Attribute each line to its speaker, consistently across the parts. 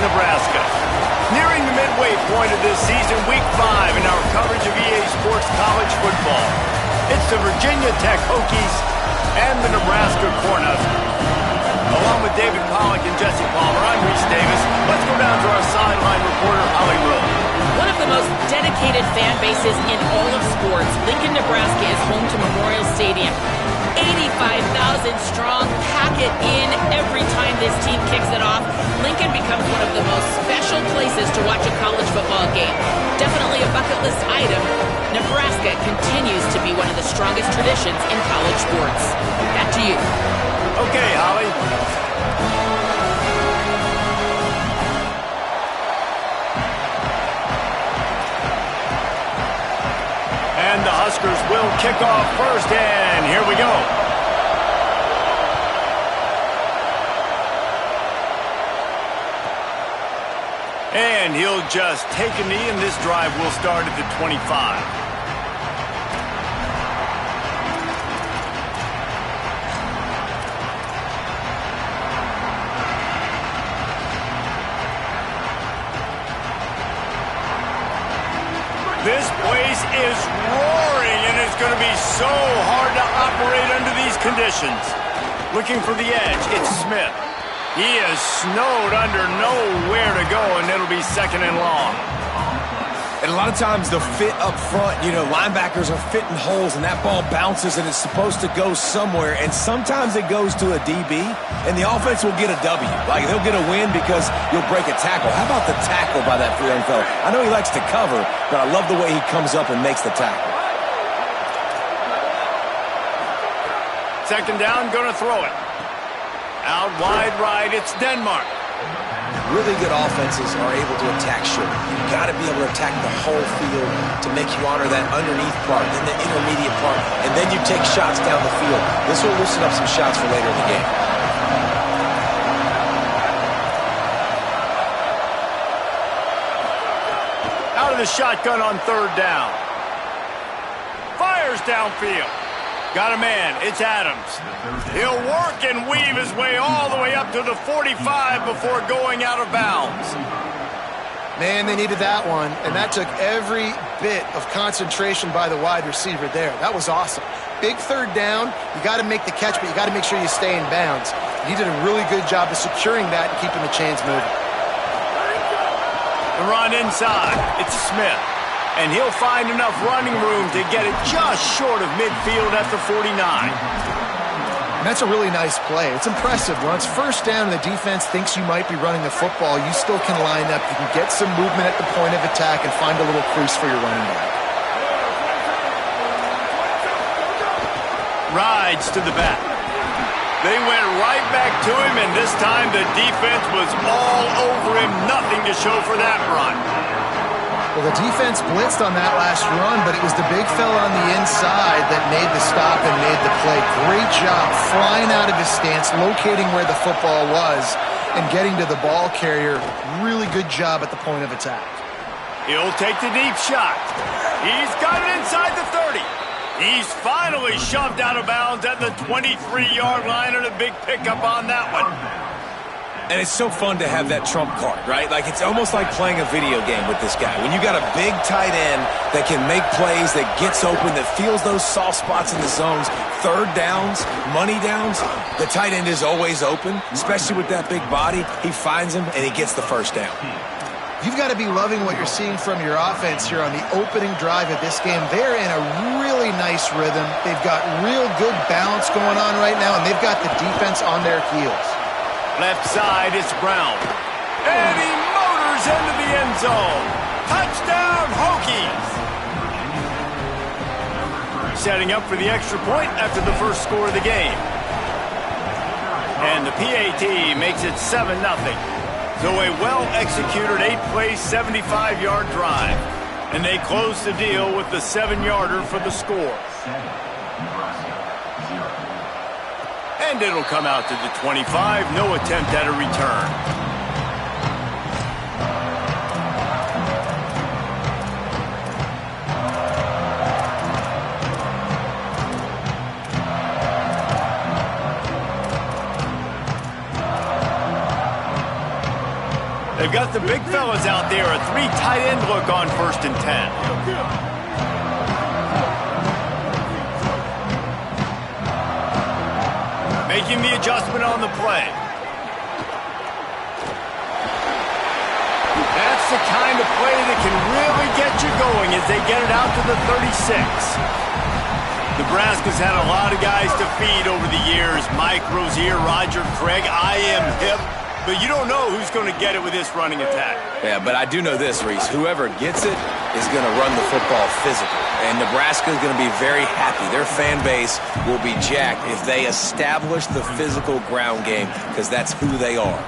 Speaker 1: Nebraska. Nearing the midway point of this season, Week 5 in our coverage of EA Sports College football. It's the Virginia Tech Hokies and the Nebraska Cornhuskers. Along with David Pollack and Jesse Palmer, I'm Reese Davis. Let's go down to our sideline reporter, Holly Rowe.
Speaker 2: One of the most dedicated fan bases in all of sports, Lincoln, Nebraska is home to Memorial Stadium. 85,000 strong, pack it in every time this team kicks it off. Lincoln becomes one of the most special places to watch a college football game. Definitely a bucket list item. Nebraska continues to be one of the strongest traditions in college sports. Back to you.
Speaker 1: Okay, Holly. And the Huskers will kick off first, and here we go. And he'll just take a knee, and this drive will start at the 25. This place is roaring, and it's going to be so hard to operate under these conditions. Looking for the edge, it's Smith. He is snowed under, nowhere to go, and it'll be second and long.
Speaker 3: And a lot of times the fit up front, linebackers are fitting holes, and that ball bounces, and it's supposed to go somewhere, and sometimes it goes to a DB, and the offense will get a W. Like, they'll get a win because you'll break a tackle. How about the tackle by that young fella? I know he likes to cover, but I love the way he comes up and makes the tackle.
Speaker 1: Second down, going to throw it. Out wide right, it's Denmark.
Speaker 3: Really good offenses are able to attack short. You've got to be able to attack the whole field to make you honor that underneath part, then the intermediate part, and then you take shots down the field. This will loosen up some shots for later in the game.
Speaker 1: Out of the shotgun on third down. Fires downfield. Got a man, it's Adams. He'll work and weave his way all the way up to the 45 before going out of bounds.
Speaker 4: Man, they needed that one, and that took every bit of concentration by the wide receiver there. That was awesome. Big third down, you got to make the catch, but you got to make sure you stay in bounds. He did a really good job of securing that and keeping the chains moving.
Speaker 1: The run inside, it's Smith. And he'll find enough running room to get it just short of midfield at the 49.
Speaker 4: And that's a really nice play. It's impressive. When it's first down and the defense thinks you might be running the football, you still can line up. You can get some movement at the point of attack and find a little crease for your running back.
Speaker 1: Rides to the back. They went right back to him, and this time the defense was all over him. Nothing to show for that run.
Speaker 4: Well, the defense blitzed on that last run, but it was the big fella on the inside that made the stop and made the play. Great job flying out of his stance, locating where the football was, and getting to the ball carrier. Really good job at the point of attack.
Speaker 1: He'll take the deep shot. He's got it inside the 30. He's finally shoved out of bounds at the 23-yard line, and a big pickup on that one.
Speaker 3: And it's so fun to have that trump card, right? Like, it's almost like playing a video game with this guy. When you got a big tight end that can make plays, that gets open, that feels those soft spots in the zones, third downs, money downs, the tight end is always open, especially with that big body. He finds him, and he gets the first down.
Speaker 4: You've got to be loving what you're seeing from your offense here on the opening drive of this game. They're in a really nice rhythm. They've got real good balance going on right now, and they've got the defense on their heels.
Speaker 1: Left side, it's Brown. And he motors into the end zone. Touchdown, Hokies! Setting up for the extra point after the first score of the game. And the PAT makes it 7-0. So a well-executed 8-play, 75-yard drive. And they close the deal with the 7-yarder for the score. And it'll come out to the 25. No attempt at a return. They've got the big fellas out there. A 3 tight end look on 1st and 10. Making the adjustment on the play. That's the kind of play that can really get you going as they get it out to the 36. Nebraska's had a lot of guys to feed over the years. Mike Rozier, Roger Craig, I am hip. But you don't know who's going to get it with this running attack.
Speaker 3: Yeah, but I do know this, Reese. Whoever gets it is going to run the football physical. And Nebraska is going to be very happy. Their fan base will be jacked if they establish the physical ground game, because that's who they are.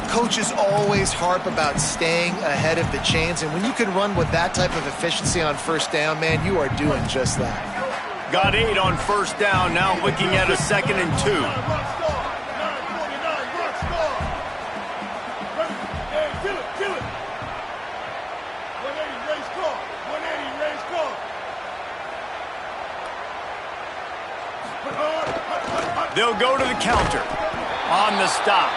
Speaker 4: Coaches always harp about staying ahead of the chains, and when you can run with that type of efficiency on 1st down, man, you are doing just that.
Speaker 1: Got 8 on 1st down, now looking at a 2nd and 2. They'll go to the counter on the stop.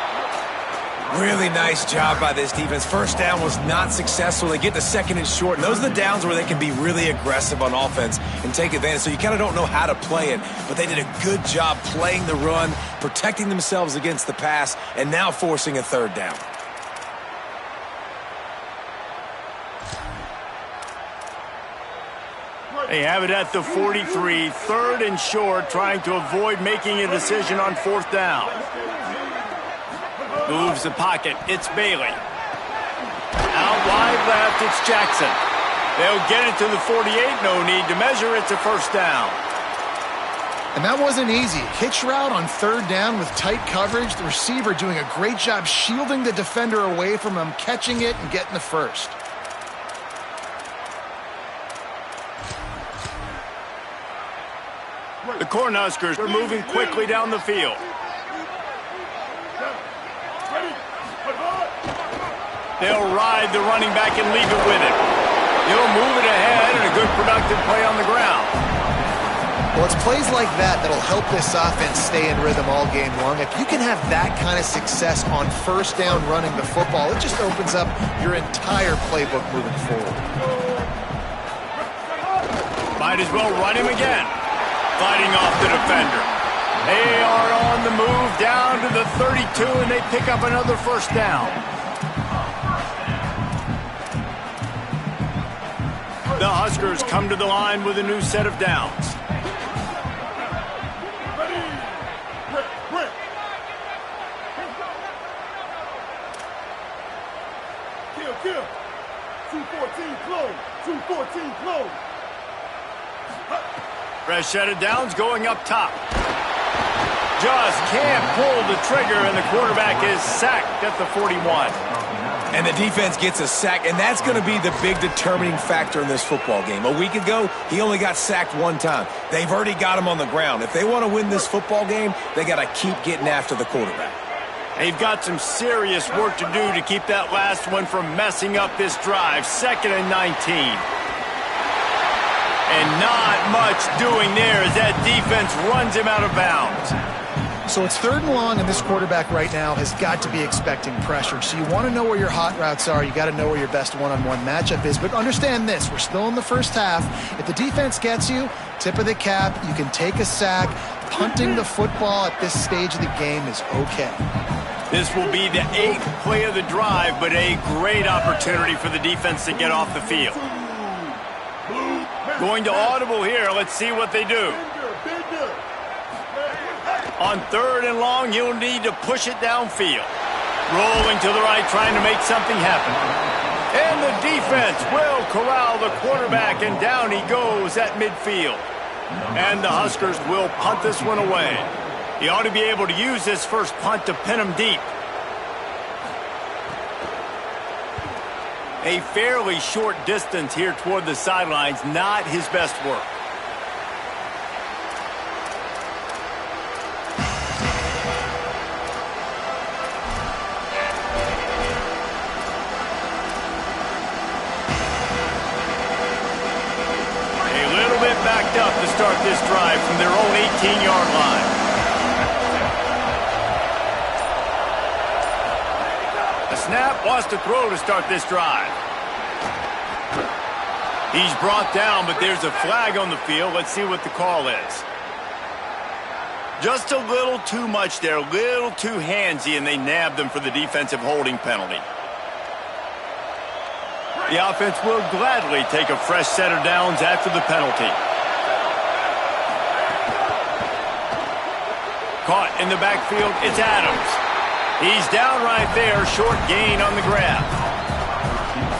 Speaker 3: Really nice job by this defense. 1st down was not successful. They get to 2nd and short, and those are the downs where they can be really aggressive on offense and take advantage. So you kind of don't know how to play it, but they did a good job playing the run, protecting themselves against the pass, and now forcing a 3rd down.
Speaker 1: They have it at the 43, 3rd and short, trying to avoid making a decision on 4th down. Moves the pocket, it's Bailey. Out wide left, it's Jackson. They'll get it to the 48, no need to measure, it's a 1st down.
Speaker 4: And that wasn't easy. Hitch route on 3rd down with tight coverage. The receiver doing a great job shielding the defender away from him, catching it and getting the 1st.
Speaker 1: The Cornhuskers are moving quickly down the field. They'll ride the running back and leave it with him. He'll move it ahead and a good productive play on the ground.
Speaker 4: Well, it's plays like that that'll help this offense stay in rhythm all game long. If you can have that kind of success on 1st down running the football, it just opens up your entire playbook moving forward.
Speaker 1: Might as well run him again. Fighting off the defender. They are on the move down to the 32, and they pick up another 1st down. The Huskers come to the line with a new set of downs.
Speaker 5: Kill. 214 close. 214 close.
Speaker 1: Fresh set of downs going up top. Just can't pull the trigger, and the quarterback is sacked at the 41.
Speaker 3: And the defense gets a sack, and that's going to be the big determining factor in this football game. A week ago, he only got sacked 1 time. They've already got him on the ground. If they want to win this football game, they got to keep getting after the quarterback.
Speaker 1: They've got some serious work to do to keep that last one from messing up this drive. 2nd and 19. And not much doing there as that defense runs him out of bounds.
Speaker 4: So it's 3rd and long, and this quarterback right now has got to be expecting pressure. So you want to know where your hot routes are. You got to know where your best one-on-one matchup is. But understand this, we're still in the 1st half. If the defense gets you, tip of the cap, you can take a sack. Punting the football at this stage of the game is okay.
Speaker 1: This will be the 8th play of the drive, but a great opportunity for the defense to get off the field. Going to audible here. Let's see what they do. On 3rd and long, he'll need to push it downfield. Rolling to the right, trying to make something happen. And the defense will corral the quarterback, and down he goes at midfield. And the Huskers will punt this one away. He ought to be able to use this first punt to pin him deep. A fairly short distance here toward the sidelines, not his best work. A little bit backed up to start this drive from their own 18-yard line. A snap, wants to throw to start this drive. He's brought down, but there's a flag on the field. Let's see what the call is. Just a little too much there, a little too handsy, and they nabbed him for the defensive holding penalty. The offense will gladly take a fresh set of downs after the penalty. Caught in the backfield, it's Adams. He's down right there, short gain on the grab.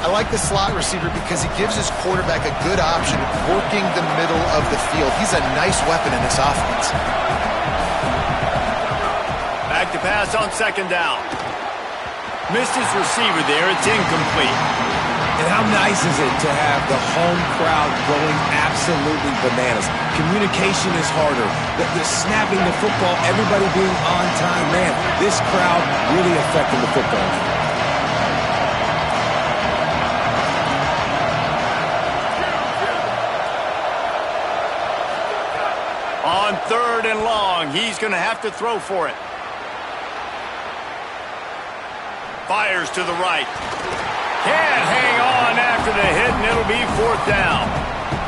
Speaker 4: I like the slot receiver because he gives his quarterback a good option working the middle of the field. He's a nice weapon in this offense.
Speaker 1: Back to pass on second down. Missed his receiver there. It's incomplete.
Speaker 3: And how nice is it to have the home crowd going absolutely bananas? Communication is harder. The snapping the football, everybody being on time. Man, this crowd really affecting the football game.
Speaker 1: On third and long, he's going to have to throw for it. Fires to the right. Can't hang on after the hit, and it'll be fourth down.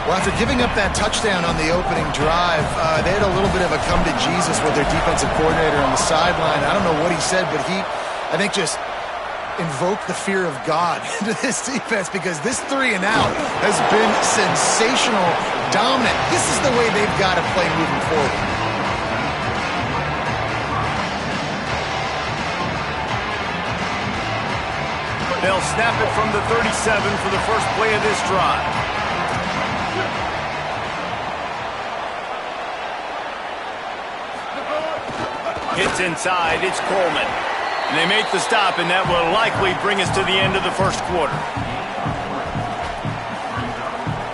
Speaker 4: Well, after giving up that touchdown on the opening drive, they had a little bit of a come to Jesus with their defensive coordinator on the sideline. I don't know what he said, but he, I think, just invoked the fear of God into this defense because this 3 and out has been sensational, dominant. This is the way they've got to play moving forward.
Speaker 1: They'll snap it from the 37 for the first play of this drive. Hits inside, it's Coleman. And they make the stop, and that will likely bring us to the end of the first quarter.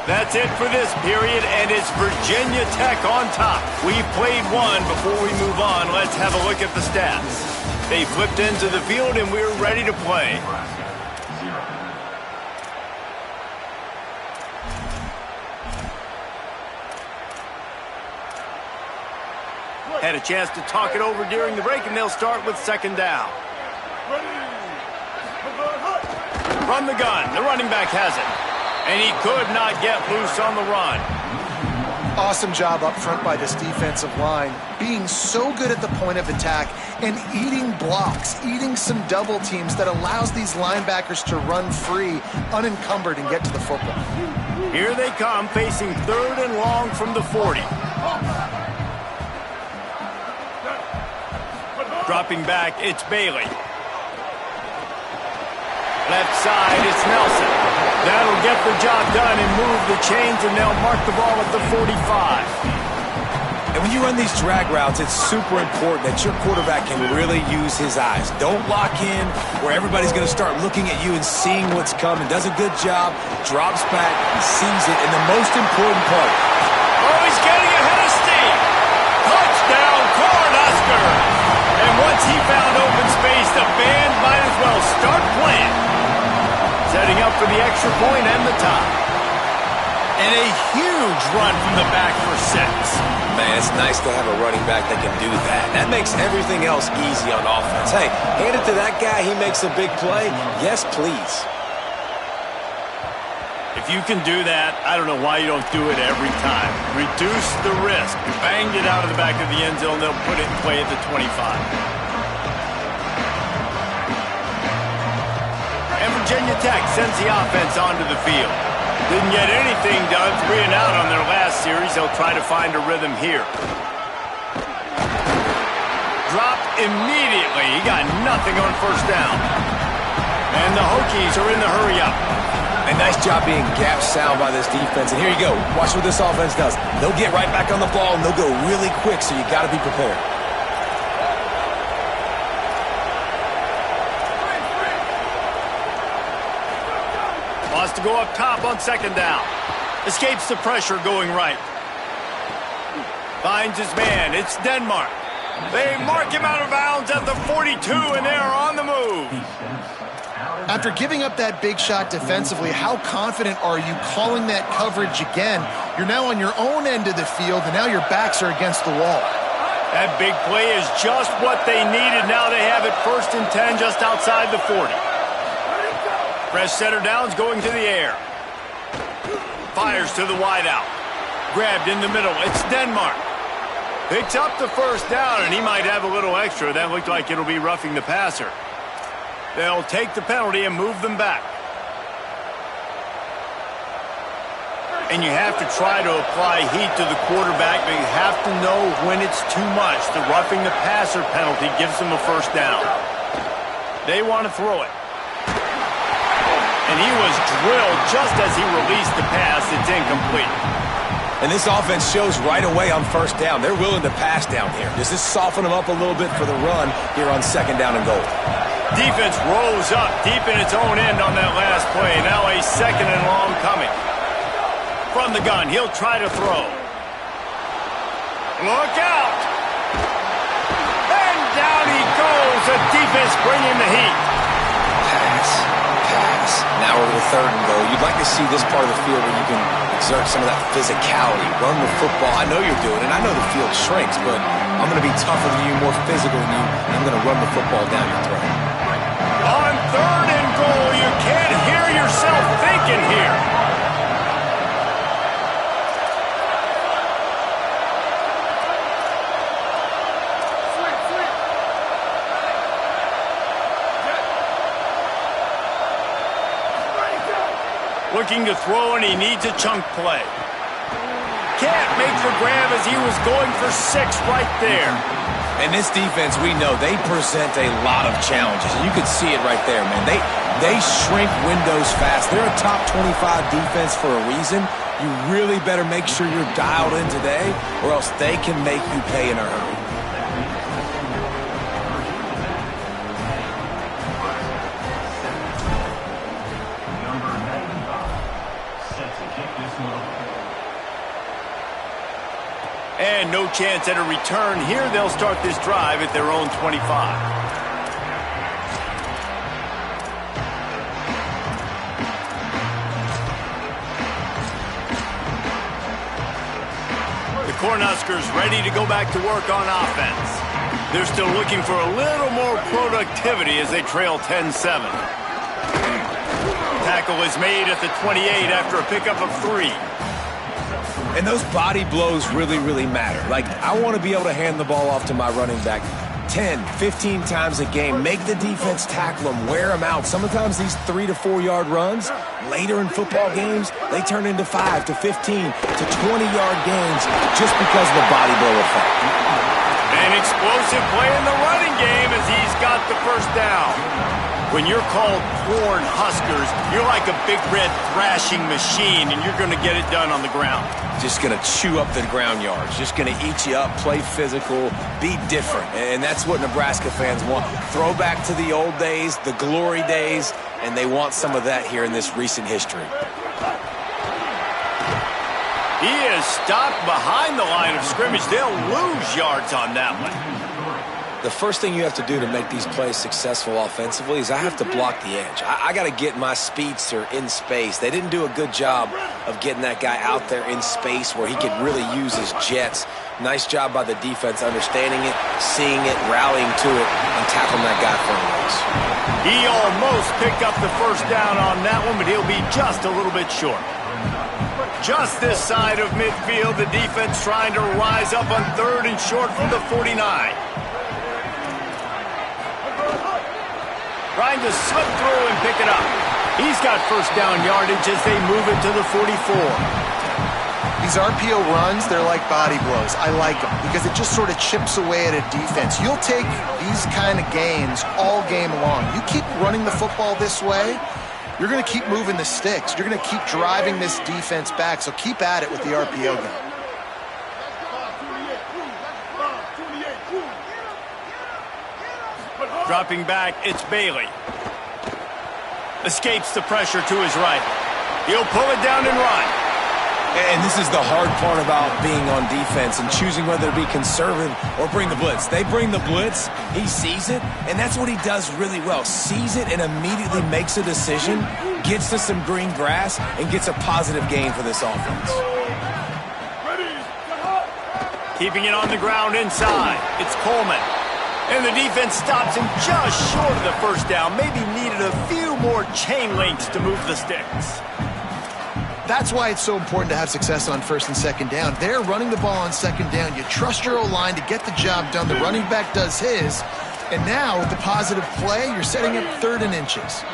Speaker 1: That's it for this period, and it's Virginia Tech on top. We've played one. Before we move on, let's have a look at the stats. They flipped into the field, and we're ready to play. Had a chance to talk it over during the break, and they'll start with second down. Run the gun. The running back has it. And he could not get loose on the run.
Speaker 4: Awesome job up front by this defensive line, being so good at the point of attack and eating blocks, eating some double teams that allows these linebackers to run free, unencumbered, and get to the football.
Speaker 1: Here they come, facing third and long from the 40. Dropping back, it's Bailey. Left side, it's Nelson. That'll get the job done and move the chains, and they'll mark the ball at the 45.
Speaker 3: And when you run these drag routes, it's super important that your quarterback can really use his eyes. Don't lock in where everybody's going to start looking at you and seeing what's coming. Does a good job, drops back, and sees it. And the most important part.
Speaker 1: Oh, he's getting ahead of steam. Touchdown, Cornhusker. And once he found open space, the band might as well start playing. Setting up for the extra point and the tie. And a huge run from the back for 6.
Speaker 3: Man, it's nice to have a running back that can do that. That makes everything else easy on offense. Hey, hand it to that guy, he makes a big play. Yes, please.
Speaker 1: If you can do that, I don't know why you don't do it every time. Reduce the risk. Banged it out of the back of the end zone. They'll put it in play at the 25. And Virginia Tech sends the offense onto the field. Didn't get anything done, 3 and out on their last series. They'll try to find a rhythm here. Dropped immediately. He got nothing on first down. And the Hokies are in the hurry-up.
Speaker 3: A nice job being gap sound by this defense. And here you go. Watch what this offense does. They'll get right back on the ball, and they'll go really quick, so you got to be prepared.
Speaker 1: Wants to go up top on second down. Escapes the pressure going right. Finds his man. It's Denmark. They mark him out of bounds at the 42, and they're on the move.
Speaker 4: After giving up that big shot defensively, how confident are you calling that coverage again? You're now on your own end of the field, and now your backs are against the wall.
Speaker 1: That big play is just what they needed. Now they have it 1st and 10 just outside the 40. Fresh setter downs going to the air. Fires to the wideout. Grabbed in the middle. It's Denmark. Picks up the first down, and he might have a little extra. That looked like it'll be roughing the passer. They'll take the penalty and move them back. And you have to try to apply heat to the quarterback, but you have to know when it's too much. The roughing the passer penalty gives them a first down. They want to throw it. And he was drilled just as he released the pass. It's incomplete.
Speaker 3: And this offense shows right away on first down. They're willing to pass down here. Does this soften them up a little bit for the run here on second down and goal?
Speaker 1: Defense rose up deep in its own end on that last play. Now a second and long coming. From the gun, he'll try to throw. Look out! And down he goes. The defense bringing the heat.
Speaker 3: Pass. Now over the third and goal. You'd like to see this part of the field where you can exert some of that physicality, run the football. I know you're doing it. I know the field shrinks, but I'm going to be tougher than you, more physical than you, and I'm going to run the football down your throat.
Speaker 1: On third and goal, you can't hear yourself thinking here. Looking to throw, and he needs a chunk play. Can't make the grab as he was going for 6 right there.
Speaker 3: And this defense, we know, they present a lot of challenges. And you can see it right there, man. They shrink windows fast. They're a top 25 defense for a reason. You really better make sure you're dialed in today, or else they can make you pay in a hurry.
Speaker 1: And no chance at a return here. They'll start this drive at their own 25. The Cornhuskers ready to go back to work on offense. They're still looking for a little more productivity as they trail 10-7. Tackle is made at the 28 after a pickup of 3.
Speaker 3: And those body blows really, really matter. Like, I want to be able to hand the ball off to my running back 10, 15 times a game. Make the defense tackle them, wear them out. Sometimes these 3 to 4 yard runs, later in football games, they turn into 5 to 15 to 20-yard gains just because of the body blow effect.
Speaker 1: An explosive play in the running game as he's got the first down. When you're called Corn Huskers, you're like a big red thrashing machine, and you're going to get it done on the ground.
Speaker 3: Just going to chew up the ground yards. Just going to eat you up, play physical, be different. And that's what Nebraska fans want. Throw back to the old days, the glory days, and they want some of that here in this recent history.
Speaker 1: He is stopped behind the line of scrimmage. They'll lose yards on that one.
Speaker 3: The first thing you have to do to make these plays successful offensively is I have to block the edge. I got to get my speedster in space. They didn't do a good job of getting that guy out there in space where he could really use his jets. Nice job by the defense understanding it, seeing it, rallying to it, and tackling that guy for a loss.
Speaker 1: He almost picked up the first down on that one, but he'll be just a little bit short. Just this side of midfield, the defense trying to rise up on third and short from the 49. Trying to slip through and pick it up. He's got first down yardage as they move it to the 44.
Speaker 4: These RPO runs, they're like body blows. I like them because it just sort of chips away at a defense. You'll take these kind of gains all game long. You keep running the football this way, you're going to keep moving the sticks. You're going to keep driving this defense back, so keep at it with the RPO game.
Speaker 1: Dropping back, it's Bailey. Escapes the pressure to his right. He'll pull it down and run.
Speaker 3: And this is the hard part about being on defense and choosing whether to be conservative or bring the blitz. They bring the blitz, he sees it, and that's what he does really well. Sees it and immediately makes a decision, gets to some green grass, and gets a positive gain for this offense.
Speaker 1: Keeping it on the ground inside. It's Coleman. And the defense stops him just short of the first down. Maybe needed a few more chain links to move the sticks.
Speaker 4: That's why it's so important to have success on first and second down. They're running the ball on second down. You trust your O-line to get the job done. The running back does his. And now, with the positive play, you're setting up 3rd and inches.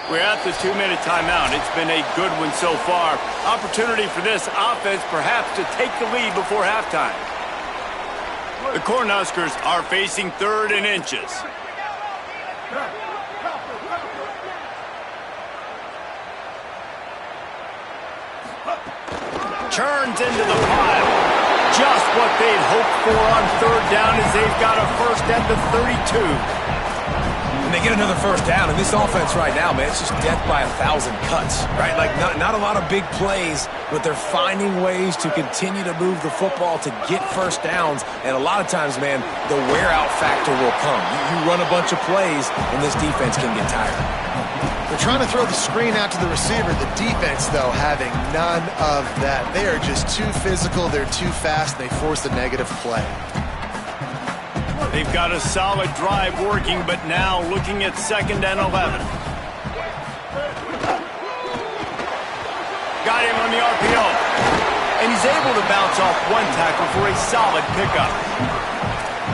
Speaker 1: We're at the 2-minute timeout. It's been a good one so far. Opportunity for this offense perhaps to take the lead before halftime. The Cornhuskers are facing 3rd and inches. Turns into the pile. Just what they'd hoped for on 3rd down as they've got a first at the 32.
Speaker 3: And they get another first down, and this offense right now, man, it's just death by 1,000 cuts, right? Like, not a lot of big plays, but they're finding ways to continue to move the football to get first downs, and a lot of times, man, the wear-out factor will come. You run a bunch of plays, and this defense can get tired.
Speaker 4: They're trying to throw the screen out to the receiver. The defense, though, having none of that. They are just too physical. They're too fast. They force a negative play.
Speaker 1: They've got a solid drive working, but now looking at 2nd and 11. Got him on the RPO. And he's able to bounce off one tackle for a solid pickup.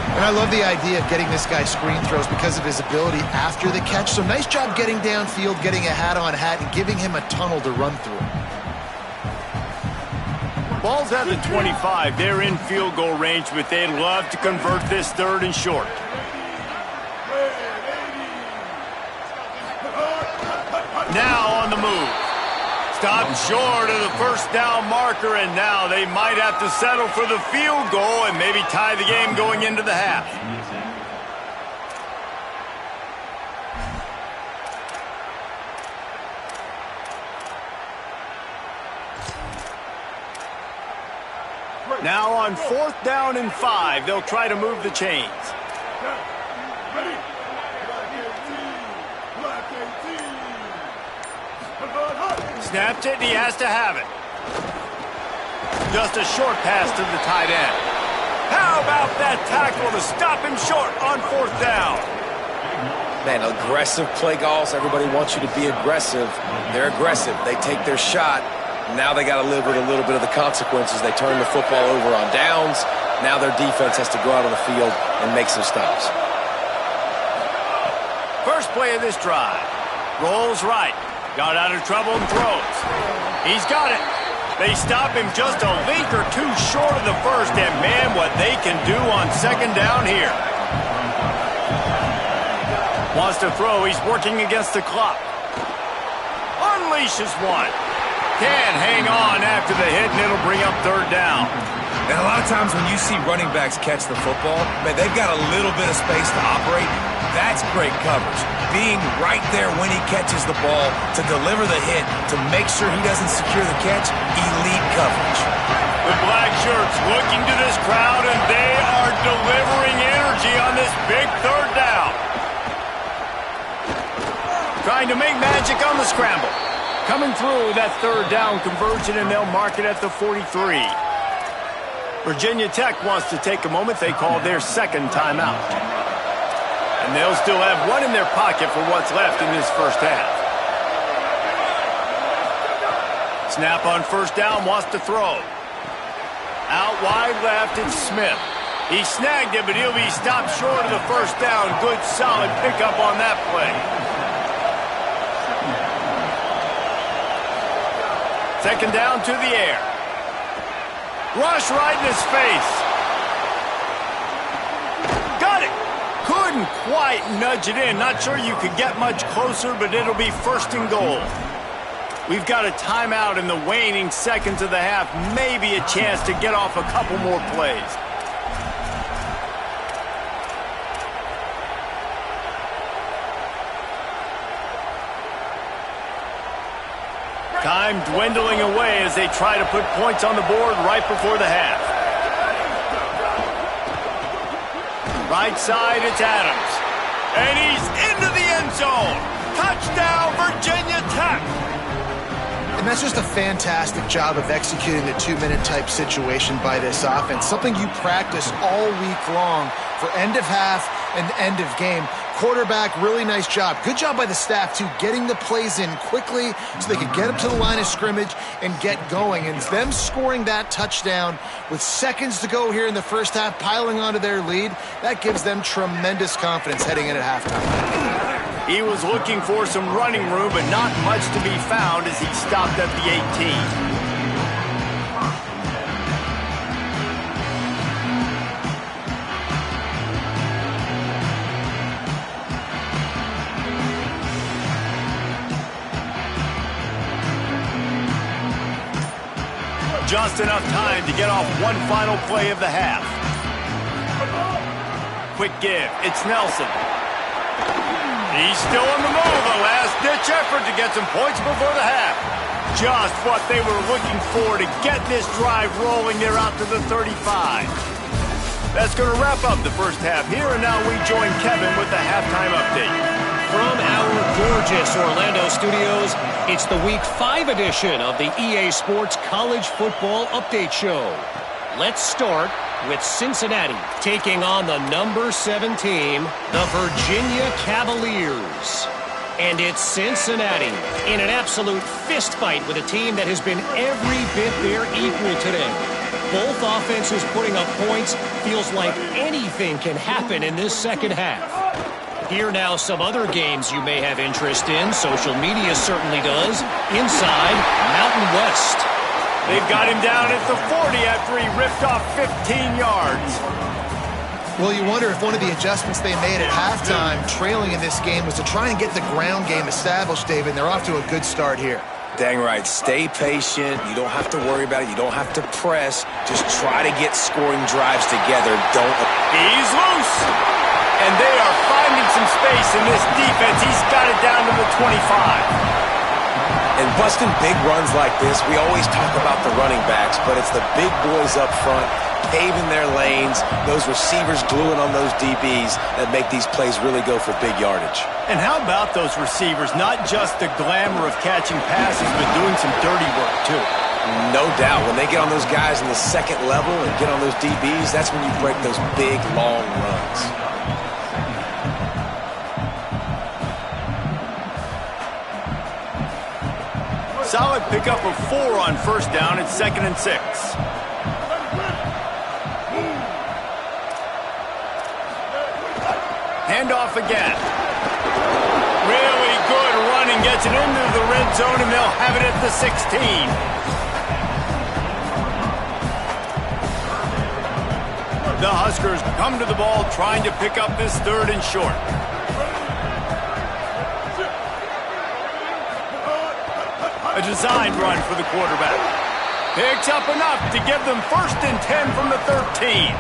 Speaker 4: And I love the idea of getting this guy screen throws because of his ability after the catch. So nice job getting downfield, getting a hat-on-hat, and giving him a tunnel to run through.
Speaker 1: Ball's at the 25. They're in field goal range, but they'd love to convert this 3rd and short. Now on the move. Stopped short of the first down marker, and now they might have to settle for the field goal and maybe tie the game going into the half. Now on 4th down and 5, they'll try to move the chains. Snapped it, and he has to have it. Just a short pass to the tight end. How about that tackle to stop him short on 4th down?
Speaker 3: Man, aggressive play calls. Everybody wants you to be aggressive. They're aggressive. They take their shot. Now they got to live with a little bit of the consequences. They turn the football over on downs. Now their defense has to go out on the field and make some stops.
Speaker 1: First play of this drive. Rolls right. Got out of trouble and throws. He's got it. They stop him just a link or two short of the first, and man, what they can do on 2nd down here. Wants to throw. He's working against the clock. Unleashes one. Can't hang on after the hit, and it'll bring up 3rd down.
Speaker 3: And a lot of times when you see running backs catch the football, man, they've got a little bit of space to operate. That's great coverage. Being right there when he catches the ball to deliver the hit, to make sure he doesn't secure the catch, elite coverage.
Speaker 1: The black shirts looking to this crowd, and they are delivering energy on this big 3rd down. Trying to make magic on the scramble. Coming through that 3rd down conversion, and they'll mark it at the 43. Virginia Tech wants to take a moment. They call their 2nd timeout. And they'll still have one in their pocket for what's left in this first half. Snap on 1st down, wants to throw. Out wide left, it's Smith. He snagged it, but he'll be stopped short of the first down. Good, solid pickup on that play. 2nd down to the air. Rush right in his face. Got it. Couldn't quite nudge it in. Not sure you could get much closer, but it'll be 1st and goal. We've got a timeout in the waning seconds of the half. Maybe a chance to get off a couple more plays. Time dwindling away as they try to put points on the board right before the half. Right side, it's Adams. And he's into the end zone. Touchdown, Virginia Tech.
Speaker 4: And that's just a fantastic job of executing the 2-minute type situation by this offense. Something you practice all week long for end of half and end of game. Quarterback, really nice job. Good job by the staff, too, getting the plays in quickly so they could get up to the line of scrimmage and get going. And them scoring that touchdown with seconds to go here in the first half, piling onto their lead, that gives them tremendous confidence heading in at halftime.
Speaker 1: He was looking for some running room, but not much to be found as he stopped at the 18. Just enough time to get off one final play of the half. Quick give. It's Nelson. He's still on the move. A last-ditch effort to get some points before the half. Just what they were looking for to get this drive rolling. They're out to the 35. That's going to wrap up the first half here, and now we join Kevin with the halftime update.
Speaker 6: From our gorgeous Orlando studios, it's the Week 5 edition of the EA Sports College Football Update Show. Let's start with Cincinnati taking on the number 7 team, the Virginia Cavaliers. And it's Cincinnati in an absolute fist fight with a team that has been every bit their equal today. Both offenses putting up points. Feels like anything can happen in this second half. Here now some other games you may have interest in. Social media certainly does. Inside Mountain West.
Speaker 1: They've got him down at the 40 after he ripped off 15 yards.
Speaker 4: Well, you wonder if one of the adjustments they made at halftime, trailing in this game, was to try and get the ground game established, David. And they're off to a good start here.
Speaker 3: Dang right. Stay patient. You don't have to worry about it. You don't have to press. Just try to get scoring drives together.
Speaker 1: He's loose. And they are finding some space in this defense. He's got it down to the 25.
Speaker 3: And busting big runs like this, we always talk about the running backs, but it's the big boys up front, paving their lanes, those receivers gluing on those DBs that make these plays really go for big yardage.
Speaker 1: And how about those receivers? Not just the glamour of catching passes, but doing some dirty work, too.
Speaker 3: No doubt. When they get on those guys in the second level and get on those DBs, that's when you break those big, long runs.
Speaker 1: Solid pickup of 4 on first down. It's 2nd and 6. Handoff again. Really good running. Gets it into the red zone, and they'll have it at the 16. The Huskers come to the ball trying to pick up this 3rd and short. A designed run for the quarterback. Picks up enough to give them 1st and 10 from the 13.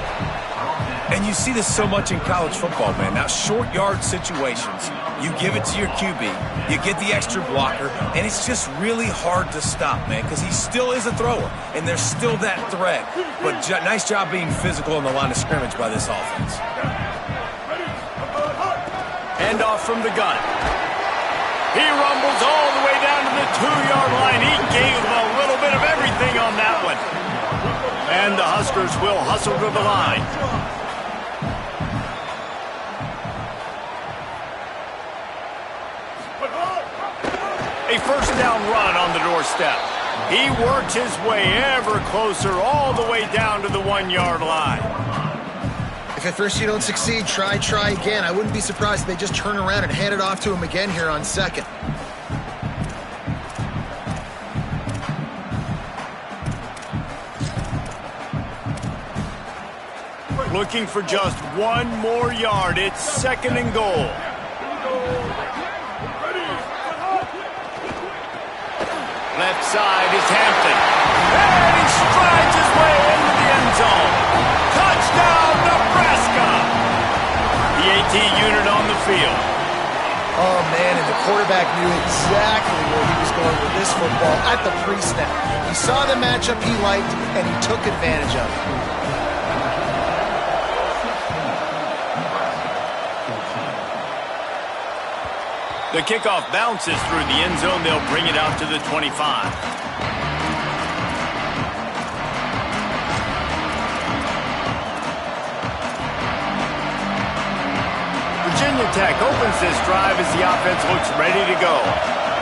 Speaker 3: And you see this so much in college football, man. Now, short yard situations, you give it to your QB, you get the extra blocker, and it's just really hard to stop, man, because he still is a thrower, and there's still that threat. But nice job being physical on the line of scrimmage by this offense.
Speaker 1: Handoff from the gun. He rumbles all the way down to the 2-yard line. He gave them a little bit of everything on that one. And the Huskers will hustle to the line. A 1st down run on the doorstep. He works his way ever closer all the way down to the 1-yard line.
Speaker 4: If at first you don't succeed, try again. I wouldn't be surprised if they just turn around and hand it off to him again here on 2nd.
Speaker 1: Looking for just 1 more yard. It's 2nd and goal. Left side is Hampton. And he strides his way into the end zone. Touchdown, Nebraska! The AT unit on the field.
Speaker 4: Oh, man, and the quarterback knew exactly where he was going with this football at the pre-snap. He saw the matchup he liked, and he took advantage of it.
Speaker 1: The kickoff bounces through the end zone. They'll bring it out to the 25. Virginia Tech opens this drive as the offense looks ready to go.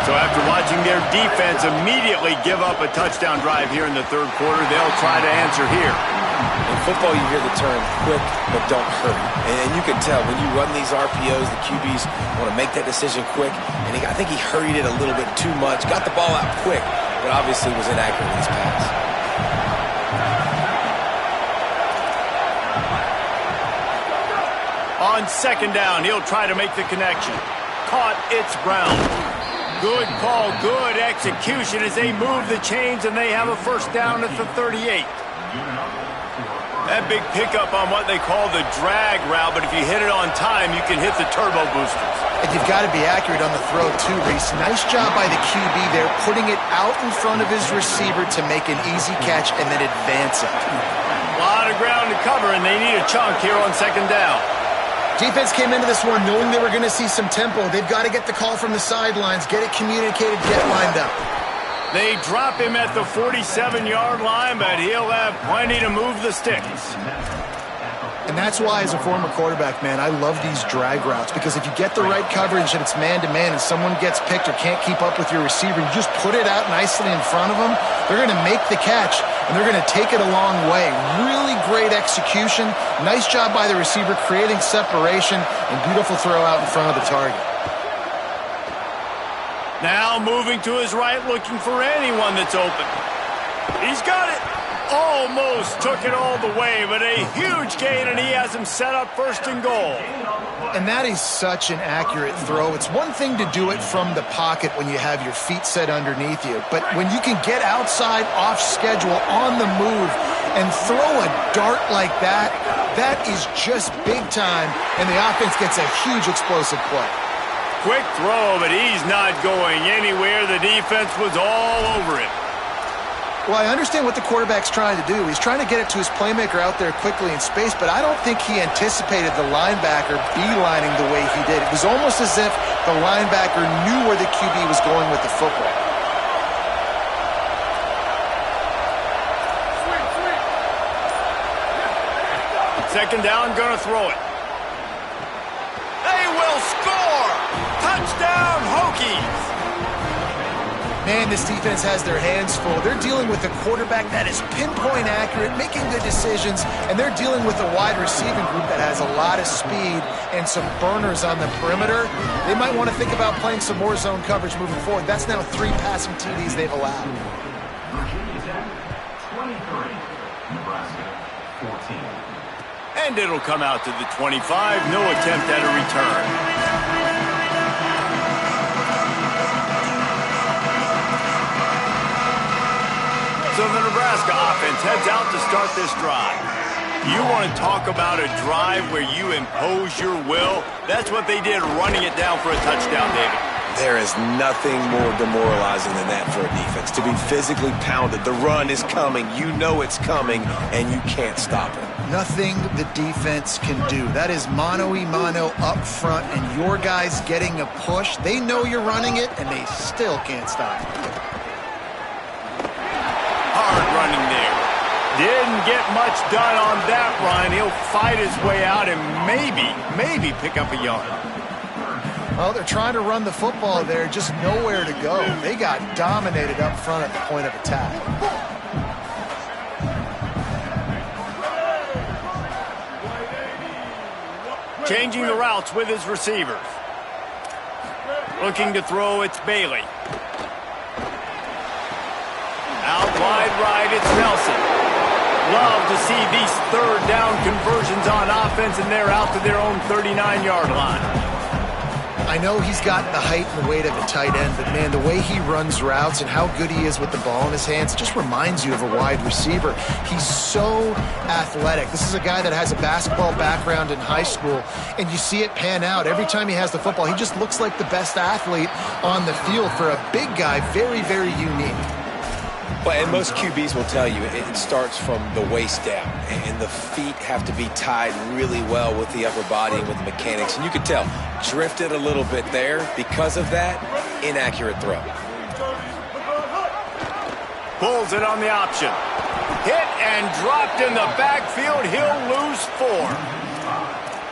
Speaker 1: So after watching their defense immediately give up a touchdown drive here in the third quarter, they'll try to answer here.
Speaker 3: In football, you hear the term quick, but don't hurry. And you can tell when you run these RPOs, the QBs want to make that decision quick. And I think he hurried it a little bit too much, got the ball out quick, but obviously was inaccurate in his pass.
Speaker 1: On second down, he'll try to make the connection. Caught, it's Brown. Good call, good execution as they move the chains and they have a first down at the 38. That big pickup on what they call the drag route, but if you hit it on time, you can hit the turbo boosters.
Speaker 4: And you've got to be accurate on the throw too, Reese. Nice job by the QB there, putting it out in front of his receiver to make an easy catch and then advance it.
Speaker 1: A lot of ground to cover, and they need a chunk here on second down.
Speaker 4: Defense came into this one knowing they were going to see some tempo. They've got to get the call from the sidelines, get it communicated, get lined up.
Speaker 1: They drop him at the 47-yard line, but he'll have plenty to move the sticks.
Speaker 4: And that's why, as a former quarterback, man, I love these drag routes, because if you get the right coverage and it's man-to-man and someone gets picked or can't keep up with your receiver, you just put it out nicely in front of them, they're going to make the catch, and they're going to take it a long way. Really great execution. Nice job by the receiver creating separation, and beautiful throw out in front of the target.
Speaker 1: Now moving to his right, looking for anyone that's open. He's got it. Almost took it all the way, but a huge gain, and he has him set up first and goal.
Speaker 4: And that is such an accurate throw. It's one thing to do it from the pocket when you have your feet set underneath you, but when you can get outside, off schedule, on the move, and throw a dart like that, that is just big time, and the offense gets a huge explosive play.
Speaker 1: Quick throw, but he's not going anywhere. The defense was all over him.
Speaker 4: Well, I understand what the quarterback's trying to do. He's trying to get it to his playmaker out there quickly in space, but I don't think he anticipated the linebacker beelining the way he did. It was almost as if the linebacker knew where the QB was going with the football.
Speaker 1: Second down, gonna throw it. They will score! Touchdown, Hokies!
Speaker 4: Man, this defense has their hands full. They're dealing with a quarterback that is pinpoint accurate, making good decisions, and they're dealing with a wide receiving group that has a lot of speed and some burners on the perimeter. They might want to think about playing some more zone coverage moving forward. That's now 3 passing TDs they've allowed.
Speaker 7: Virginia Tech, 23. Nebraska, 14.
Speaker 1: And it'll come out to the 25. No attempt at a return. So the Nebraska offense heads out to start this drive. You want to talk about a drive where you impose your will? That's what they did, running it down for a touchdown, David.
Speaker 3: There is nothing more demoralizing than that for a defense. To be physically pounded, the run is coming, you know it's coming, and you can't stop it.
Speaker 4: Nothing the defense can do. That is mano-a-mano up front, and your guys getting a push. They know you're running it, and they still can't stop it.
Speaker 1: Hard running there. Didn't get much done on that run. He'll fight his way out and maybe pick up a yard.
Speaker 4: Well, they're trying to run the football there, just nowhere to go. They got dominated up front at the point of attack.
Speaker 1: Changing the routes with his receivers. Looking to throw, it's Bailey. Out wide right, it's Nelson. Love to see these third down conversions on offense, and they're out to their own 39-yard line.
Speaker 4: I know he's got the height and the weight of a tight end, but man, the way he runs routes and how good he is with the ball in his hands just reminds you of a wide receiver. He's so athletic. This is a guy that has a basketball background in high school, and you see it pan out. Every time he has the football, he just looks like the best athlete on the field. For a big guy, very, very unique.
Speaker 3: Well, and most QBs will tell you it starts from the waist down, and the feet have to be tied really well with the upper body and with the mechanics. And you can tell, drifted a little bit there. Because of that, inaccurate throw.
Speaker 1: Pulls it on the option. Hit and dropped in the backfield. He'll lose 4.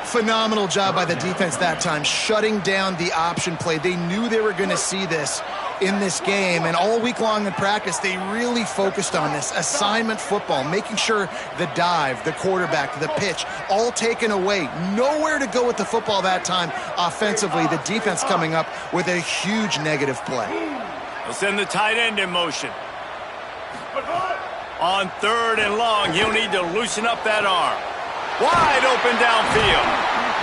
Speaker 4: Phenomenal job by the defense that time, shutting down the option play. They knew they were going to see this in this game, and all week long in practice, they really focused on this assignment football, making sure the dive, the quarterback, the pitch, all taken away. Nowhere to go with the football that time offensively. The defense coming up with a huge negative play.
Speaker 1: They'll send the tight end in motion. On 3rd and long, he'll need to loosen up that arm. Wide open downfield.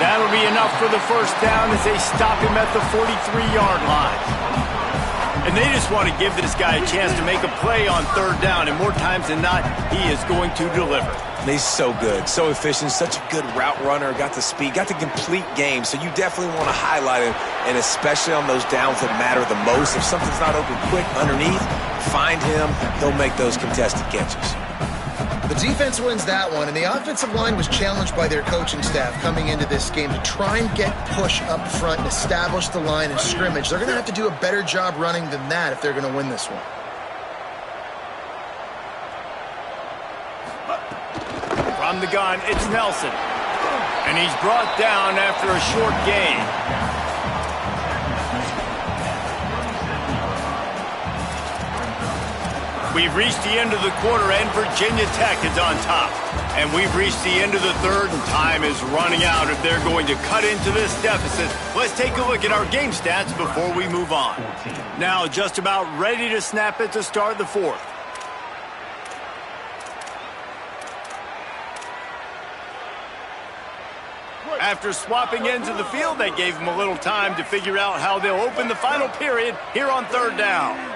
Speaker 1: That'll be enough for the first down as they stop him at the 43-yard line. And they just want to give this guy a chance to make a play on 3rd down, and more times than not, he is going to deliver.
Speaker 3: He's so good, so efficient, such a good route runner, got the speed, got the complete game, so you definitely want to highlight him, and especially on those downs that matter the most. If something's not open quick underneath, find him, he'll make those contested catches.
Speaker 4: The defense wins that one, and the offensive line was challenged by their coaching staff coming into this game to try and get push up front and establish the line of scrimmage. They're going to have to do a better job running than that if they're going to win this one.
Speaker 1: From the gun, it's Nelson. And he's brought down after a short gain. We've reached the end of the quarter, and Virginia Tech is on top. And we've reached the end of the third, and time is running out if they're going to cut into this deficit. Let's take a look at our game stats before we move on. Now, just about ready to snap it to start the 4th. After swapping ends of the field, they gave them a little time to figure out how they'll open the final period here on 3rd down.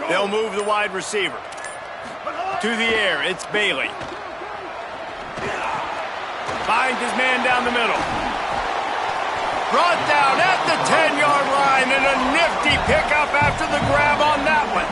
Speaker 1: They'll move the wide receiver. To the air, it's Bailey. Finds his man down the middle. Brought down at the 10-yard line, and a nifty pickup after the grab on that one.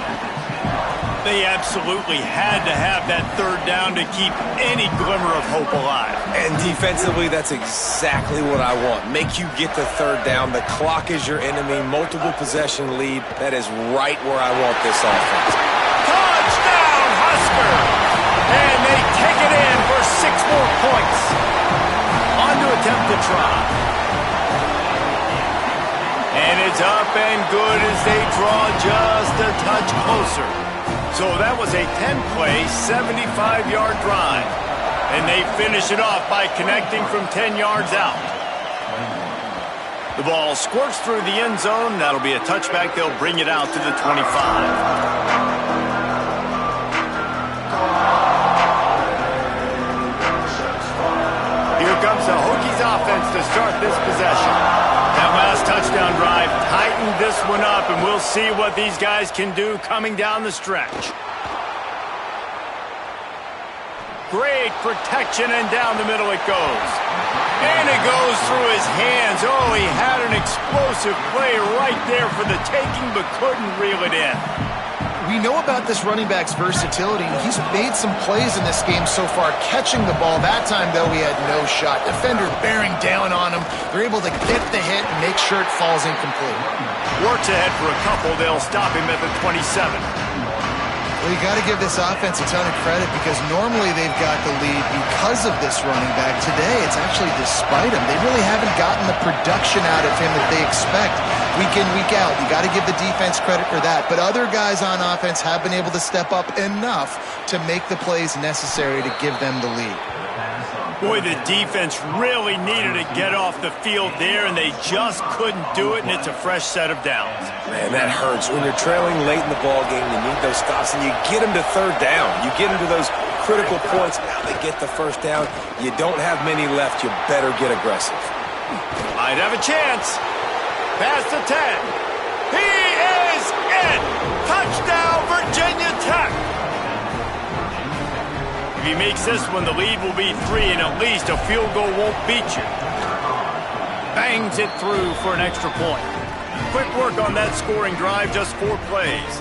Speaker 1: They absolutely had to have that 3rd down to keep any glimmer of hope alive.
Speaker 3: And defensively, that's exactly what I want. Make you get the 3rd down. The clock is your enemy. Multiple possession lead. That is right where I want this offense.
Speaker 1: Touchdown, Husker! And they take it in for 6 more points. On to attempt the try. And it's up and good as they draw just a touch closer. So that was a 10-play, 75-yard drive. And they finish it off by connecting from 10 yards out. The ball squirts through the end zone. That'll be a touchback. They'll bring it out to the 25. Here comes the Hokies offense to start this possession. That last touchdown drive tightened this one up, and we'll see what these guys can do coming down the stretch. Great protection, and down the middle it goes. And it goes through his hands. Oh, he had an explosive play right there for the taking, but couldn't reel it in.
Speaker 4: We know about this running back's versatility. He's made some plays in this game so far, catching the ball. That time, though, he had no shot. Defender bearing down on him. They're able to get the hit and make sure it falls incomplete.
Speaker 1: Works ahead for a couple. They'll stop him at the 27.
Speaker 4: Well, you got to give this offense a ton of credit because normally they've got the lead because of this running back. Today, it's actually despite him. They really haven't gotten the production out of him that they expect week in, week out. You got to give the defense credit for that. But other guys on offense have been able to step up enough to make the plays necessary to give them the lead.
Speaker 1: Boy, the defense really needed to get off the field there, and they just couldn't do it, and it's a fresh set of downs.
Speaker 3: Man, that hurts. When you're trailing late in the ball game, you need those stops, and you get them to 3rd down. You get them to those critical points. Now they get the 1st down. You don't have many left. You better get aggressive.
Speaker 1: Might have a chance. Pass to 10. He is in. Touchdown, Virginia Tech. If he makes this one, the lead will be 3, and at least a field goal won't beat you. Bangs it through for an extra point. Quick work on that scoring drive, just 4 plays.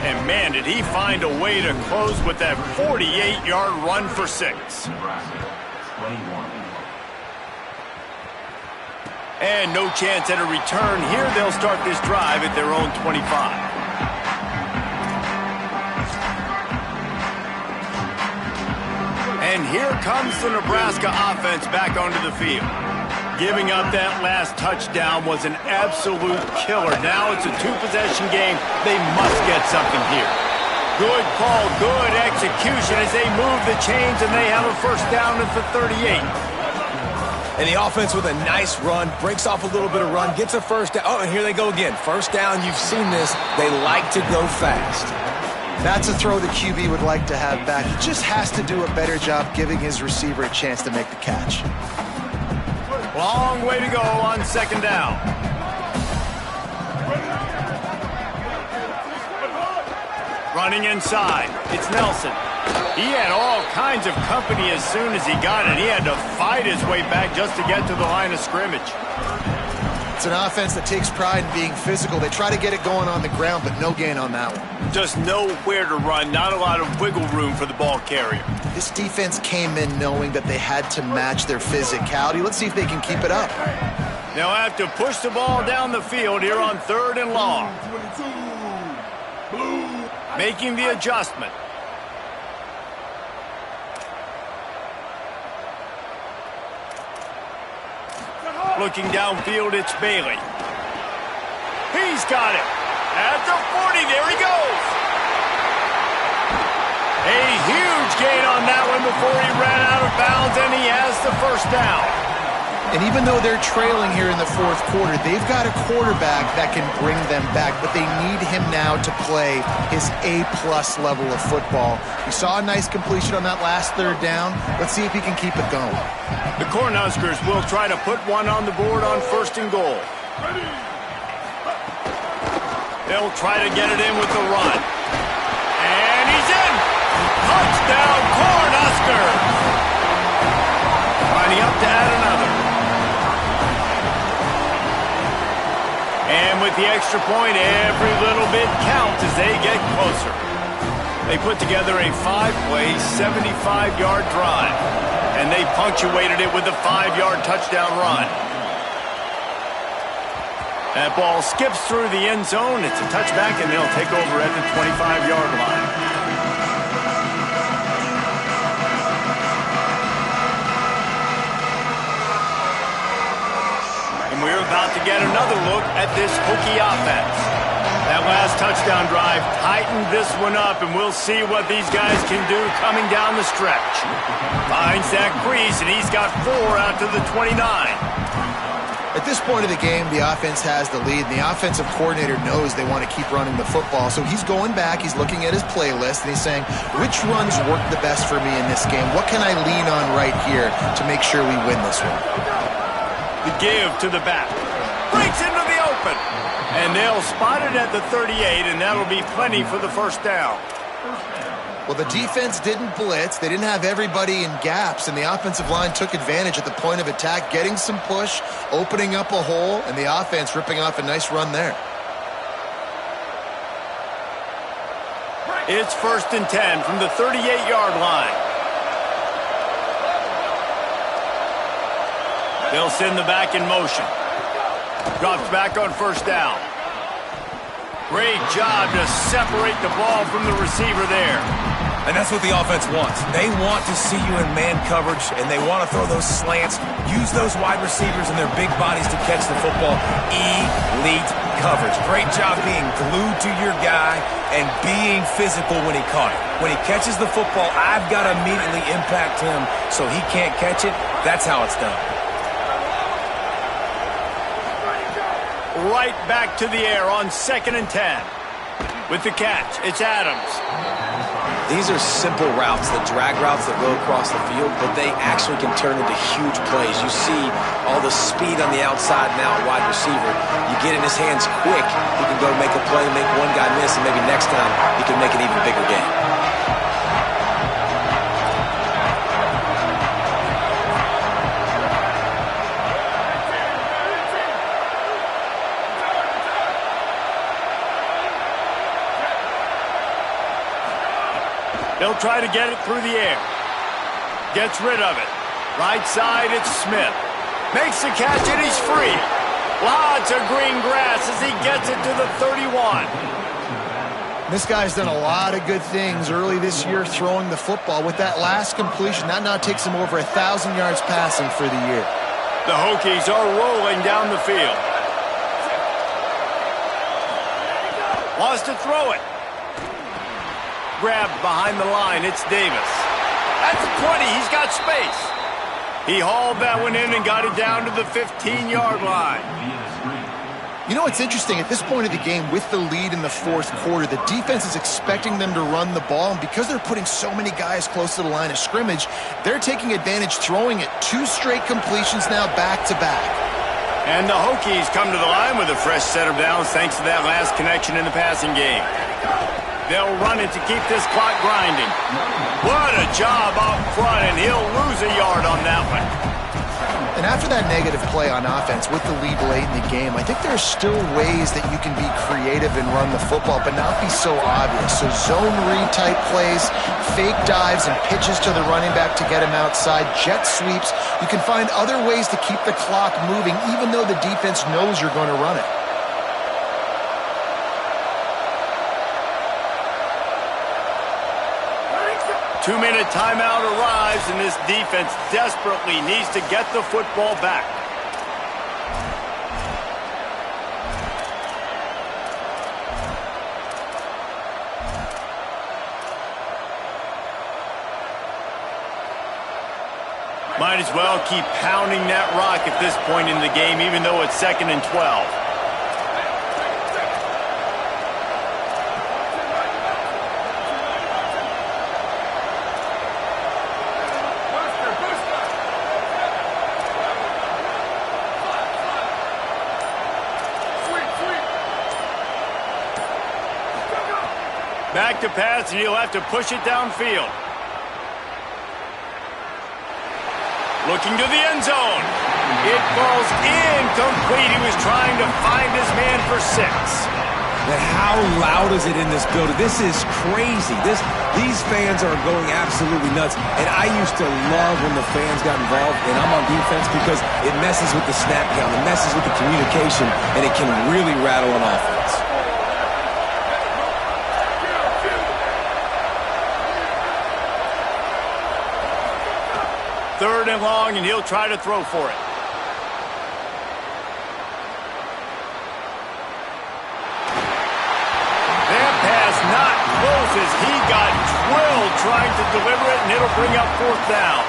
Speaker 1: And man, did he find a way to close with that 48-yard run for 6.
Speaker 7: Nebraska, 21.
Speaker 1: And no chance at a return here. They'll start this drive at their own 25. And here comes the Nebraska offense back onto the field. Giving up that last touchdown was an absolute killer. Now it's a two-possession game. They must get something here. Good call, good execution as they move the chains, and they have a first down at the 38.
Speaker 3: And the offense with a nice run, breaks off a little bit of run, gets a first down. Oh, and here they go again. First down, you've seen this. They like to go fast.
Speaker 4: That's a throw the QB would like to have back. He just has to do a better job giving his receiver a chance to make the catch.
Speaker 1: Long way to go on second down. Running inside, it's Nelson. He had all kinds of company as soon as he got it. He had to fight his way back just to get to the line of scrimmage.
Speaker 4: It's an offense that takes pride in being physical. They try to get it going on the ground, but no gain on that one.
Speaker 1: Just nowhere to run, not a lot of wiggle room for the ball carrier.
Speaker 4: This defense came in knowing that they had to match their physicality. Let's see if they can keep it up.
Speaker 1: They'll have to push the ball down the field here on 3rd and long.
Speaker 5: 22. Blue.
Speaker 1: Making the adjustment. Looking downfield, it's Bailey. He's got it. At the 40, there he goes. A huge gain on that one before he ran out of bounds, and he has the first down.
Speaker 4: And even though they're trailing here in the fourth quarter, they've got a quarterback that can bring them back, but they need him now to play his A-plus level of football. We saw a nice completion on that last third down. Let's see if he can keep it going.
Speaker 1: The Cornhuskers will try to put one on the board on 1st and goal. They'll try to get it in with the run. And he's in! Touchdown, Cornhuskers! Lining up to add another. And with the extra point, every little bit counts as they get closer. They put together a 5-play, 75-yard drive. And they punctuated it with a 5-yard touchdown run. That ball skips through the end zone. It's a touchback, and they'll take over at the 25-yard line. And we're about to get another look at this Hokie offense. That last touchdown drive tightened this one up, and we'll see what these guys can do coming down the stretch. Finds that crease, and he's got 4 out to the 29.
Speaker 4: At this point of the game, the offense has the lead, and the offensive coordinator knows they want to keep running the football. So he's going back, he's looking at his playlist, and he's saying, which runs work the best for me in this game? What can I lean on right here to make sure we win this one?
Speaker 1: The give to the back. Breaks into the open. And they'll spot it at the 38, and that'll be plenty for the first down.
Speaker 4: Well, the defense didn't blitz. They didn't have everybody in gaps, and the offensive line took advantage at the point of attack, getting some push, opening up a hole, and the offense ripping off a nice run there.
Speaker 1: It's 1st and 10 from the 38-yard line. They'll send the back in motion. Drops back on 1st down. Great job to separate the ball from the receiver there.
Speaker 3: And that's what the offense wants. They want to see you in man coverage, and they want to throw those slants, use those wide receivers and their big bodies to catch the football. Elite coverage. Great job being glued to your guy and being physical when he caught it. When he catches the football, I've got to immediately impact him so he can't catch it. That's how it's done.
Speaker 1: Right back to the air on 2nd and 10. With the catch, it's Adams.
Speaker 3: These are simple routes, the drag routes that go across the field, but they actually can turn into huge plays. You see all the speed on the outside now, wide receiver. You get in his hands quick, he can go make a play, make one guy miss, and maybe next time he can make an even bigger game.
Speaker 1: They'll try to get it through the air. Gets rid of it. Right side, it's Smith. Makes the catch, and he's free. Lots of green grass as he gets it to the 31.
Speaker 4: This guy's done a lot of good things early this year throwing the football. With that last completion, that now takes him over 1,000 yards passing for the year.
Speaker 1: The Hokies are rolling down the field. Wants to throw it. Grabbed behind the line, it's Davis. At the 20, he's got space. He hauled that one in and got it down to the 15-yard line.
Speaker 4: You know, it's interesting. At this point of the game, with the lead in the fourth quarter, the defense is expecting them to run the ball, and because they're putting so many guys close to the line of scrimmage, they're taking advantage, throwing it. 2 straight completions now back-to-back.
Speaker 1: And the Hokies come to the line with a fresh set of downs thanks to that last connection in the passing game. They'll run it to keep this clock grinding. What a job up front, and he'll lose a yard on that one.
Speaker 4: And after that negative play on offense with the lead late in the game, I think there are still ways that you can be creative and run the football, but not be so obvious. So zone read type plays, fake dives and pitches to the running back to get him outside, jet sweeps. You can find other ways to keep the clock moving, even though the defense knows you're going to run it.
Speaker 1: Two-minute timeout arrives, and this defense desperately needs to get the football back. Might as well keep pounding that rock at this point in the game, even though it's 2nd and 12. Back to pass, and he'll have to push it downfield. Looking to the end zone. It falls incomplete. He was trying to find his man for 6.
Speaker 3: But how loud is it in this building? This is crazy. These fans are going absolutely nuts. And I used to love when the fans got involved, and I'm on defense, because it messes with the snap count, it messes with the communication, and it can really rattle an offense.
Speaker 1: Third and long, and he'll try to throw for it. That pass not close as he got drilled trying to deliver it, and it'll bring up 4th down.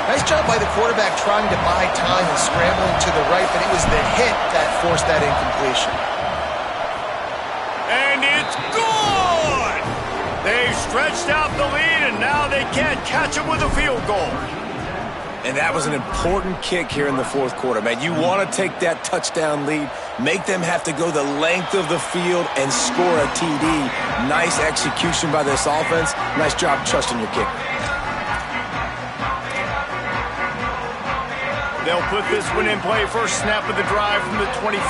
Speaker 4: Nice job by the quarterback trying to buy time and scrambling to the right, but it was the hit that forced that incompletion.
Speaker 1: And it's good! They've stretched out the lead, and now they can't catch him with a field goal.
Speaker 3: And that was an important kick here in the fourth quarter, man. You want to take that touchdown lead, make them have to go the length of the field and score a TD. Nice execution by this offense. Nice job trusting your kicker.
Speaker 1: They'll put this one in play. First snap of the drive from the 25.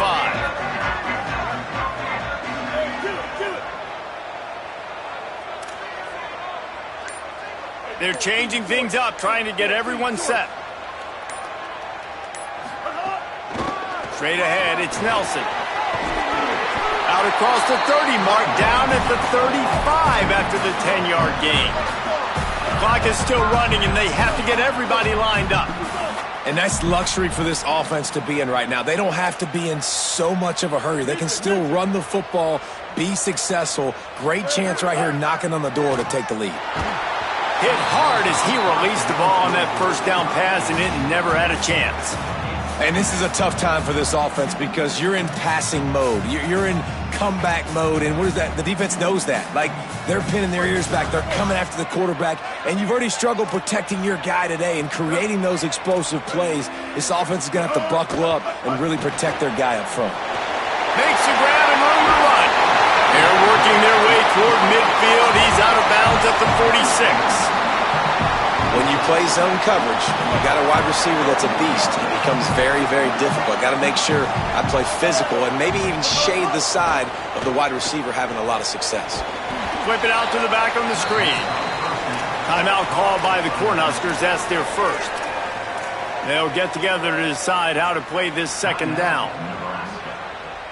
Speaker 1: They're changing things up, trying to get everyone set. Straight ahead, it's Nelson. Out across the 30 mark, down at the 35 after the 10-yard gain. Clock is still running, and they have to get everybody lined up.
Speaker 3: And that's luxury for this offense to be in right now. They don't have to be in so much of a hurry. They can still run the football, be successful. Great chance right here knocking on the door to take the lead.
Speaker 1: Hit hard as he released the ball on that first down pass, and it never had a chance.
Speaker 3: And this is a tough time for this offense because you're in passing mode. You're in comeback mode, and what is that? The defense knows that. Like, they're pinning their ears back. They're coming after the quarterback, and you've already struggled protecting your guy today and creating those explosive plays. This offense is going to have to buckle up and really protect their guy up front.
Speaker 1: Makes the grab and room to run. They're working their way toward midfield. He's out of bounds at the 46.
Speaker 3: When you play zone coverage and you got a wide receiver that's a beast, it becomes very, very difficult. Got to make sure I play physical and maybe even shade the side of the wide receiver having a lot of success.
Speaker 1: Flip it out to the back on the screen. Timeout called by the Cornhuskers. That's their first. They'll get together to decide how to play this second down.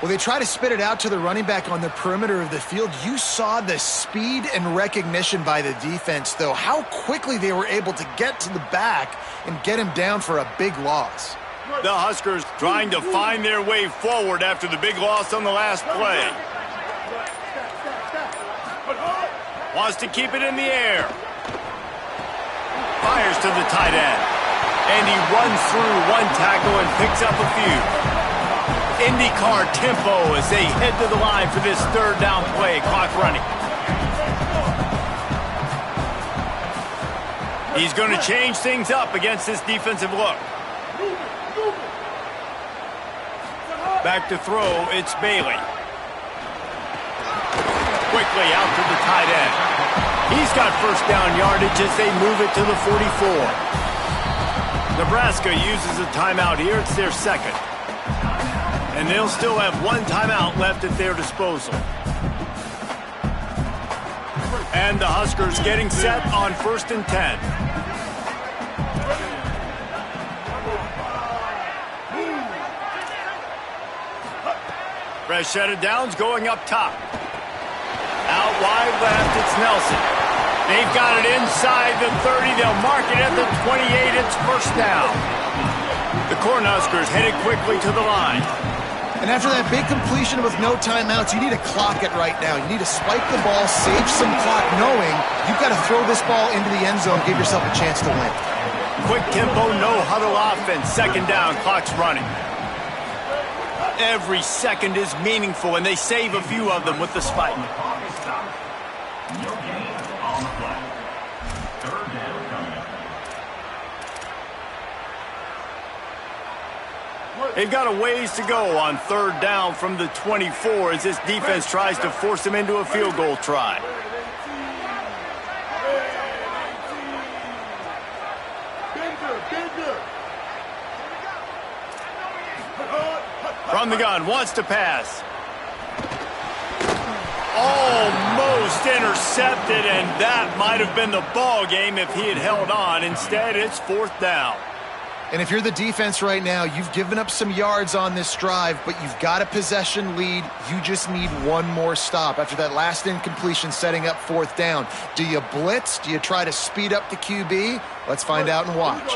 Speaker 4: Well, they try to spit it out to the running back on the perimeter of the field. You saw the speed and recognition by the defense, though, how quickly they were able to get to the back and get him down for a big loss.
Speaker 1: The Huskers trying to find their way forward after the big loss on the last play. Wants to keep it in the air. Fires to the tight end. And he runs through one tackle and picks up a few. IndyCar tempo as they head to the line for this third down play. Clock running. He's going to change things up against this defensive look. Back to throw, it's Bailey. Quickly out to the tight end. He's got first down yardage as they move it to the 44. Nebraska uses a timeout here. It's their second. And they'll still have one timeout left at their disposal. And the Huskers getting set on 1st and 10. Fresh set of downs going up top. Out wide left, it's Nelson. They've got it inside the 30. They'll mark it at the 28. It's first down. The Cornhuskers headed quickly to the line.
Speaker 4: And after that big completion with no timeouts, you need to clock it right now. You need to spike the ball, save some clock, knowing you've got to throw this ball into the end zone, give yourself a chance to win.
Speaker 1: Quick tempo, no huddle offense. Second down, clock's running. Every second is meaningful, and they save a few of them with the spike. They've got a ways to go on third down from the 24 as this defense tries to force them into a field goal try. From the gun, wants to pass. Almost intercepted, and that might have been the ball game if he had held on. Instead, it's fourth down.
Speaker 4: And if you're the defense right now, you've given up some yards on this drive, but you've got a possession lead. You just need one more stop. After that last incompletion setting up fourth down, do you blitz? Do you try to speed up the QB? Let's find out and watch.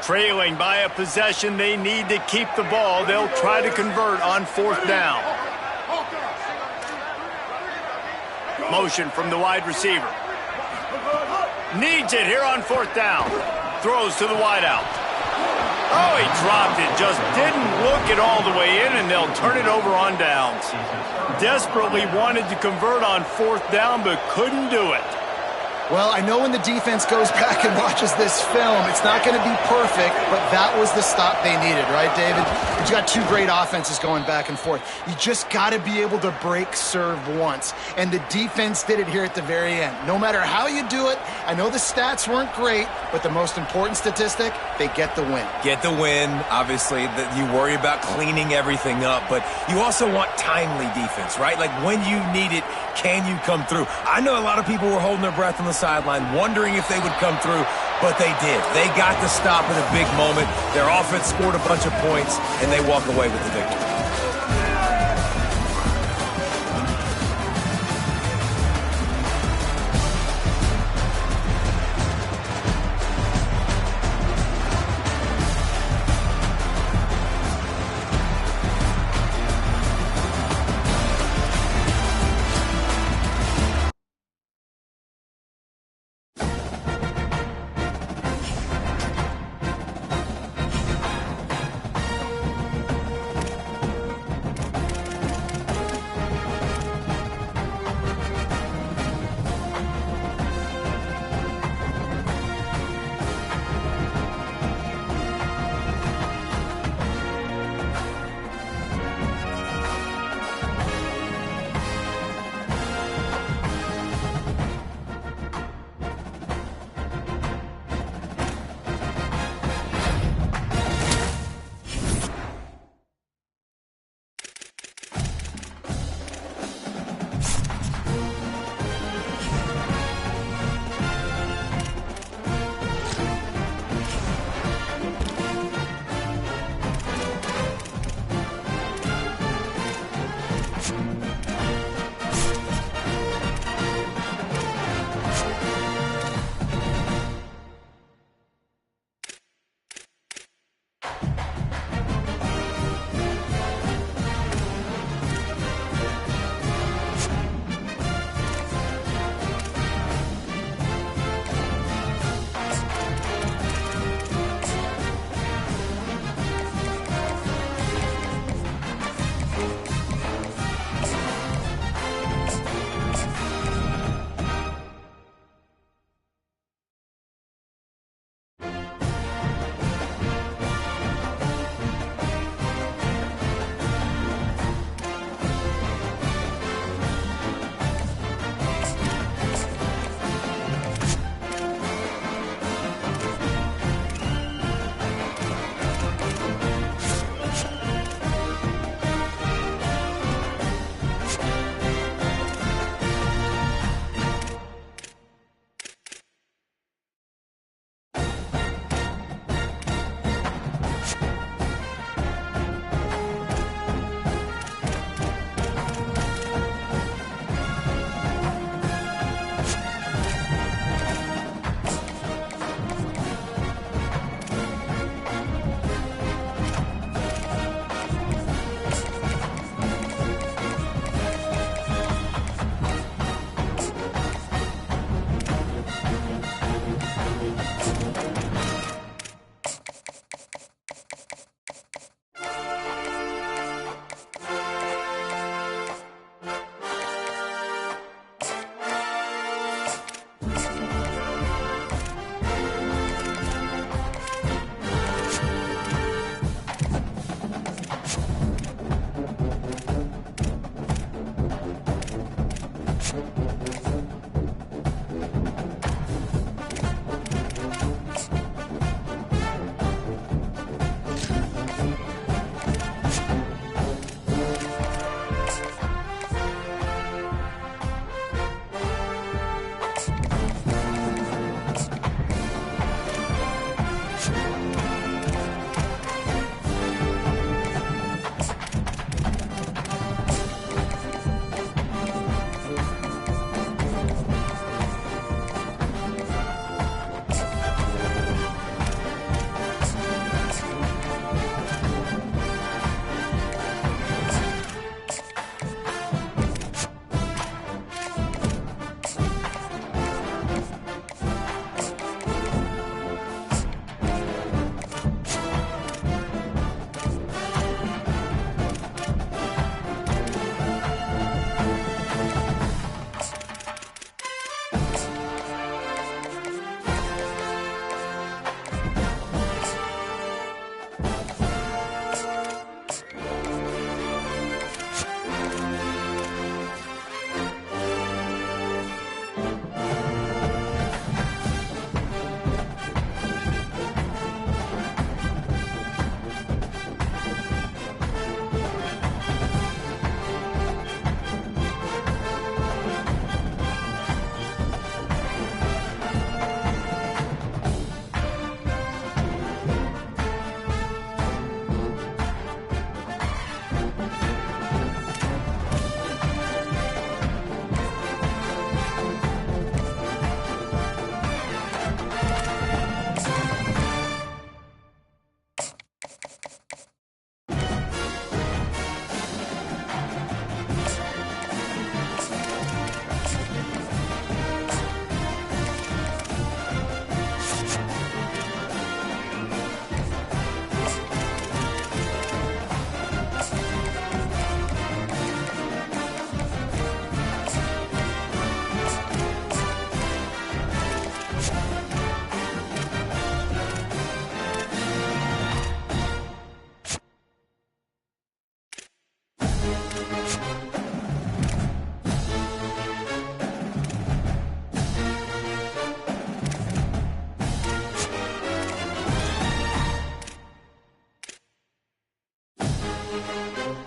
Speaker 1: Trailing by a possession, they need to keep the ball. They'll try to convert on fourth down. Motion from the wide receiver. Needs it here on fourth down. Throws to the wideout. Oh, he dropped it. Just didn't look it all the way in, and they'll turn it over on downs. Desperately wanted to convert on fourth down, but couldn't do it.
Speaker 4: Well, I know when the defense goes back and watches this film, it's not going to be perfect, but that was the stop they needed, right, David? You've got two great offenses going back and forth. You just got to be able to break serve once, and the defense did it here at the very end. No matter how you do it, I know the stats weren't great, but the most important statistic, they get the win.
Speaker 3: Get the win, obviously. You worry about cleaning everything up, but you also want timely defense, right? Like when you need it, can you come through? I know a lot of people were holding their breath on the sideline, wondering if they would come through, but they did. They got the stop at a big moment. Their offense scored a bunch of points, and they walk away with the victory.